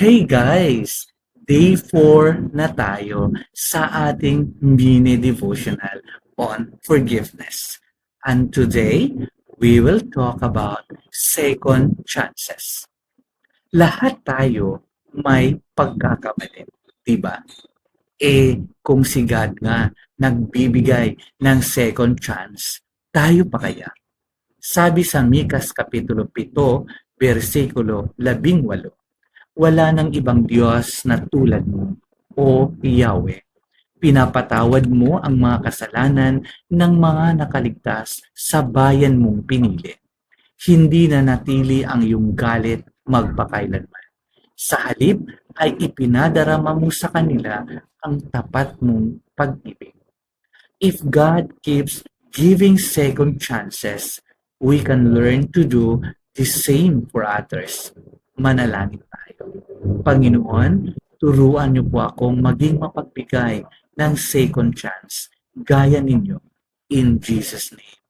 Hey guys! Day 4 na tayo sa ating mini devotional on forgiveness. And today, we will talk about second chances. Lahat tayo may pagkakamali, di ba? Kung si God nga nagbibigay ng second chance, tayo pa kaya? Sabi sa Mikas Kapitulo 7, versikulo 18, wala ng ibang Diyos na tulad mo, o Yahweh. Pinapatawad mo ang mga kasalanan ng mga nakaligtas sa bayan mong pinili. Hindi na natili ang iyong galit magpakailanman. Sa halip ay ipinadarama mo sa kanila ang tapat mong pag-ibig. If God keeps giving second chances, we can learn to do the same for others. Manalangin tayo. Panginoon, turuan niyo po akong maging mapagbigay ng second chance gaya ninyo. In Jesus' name,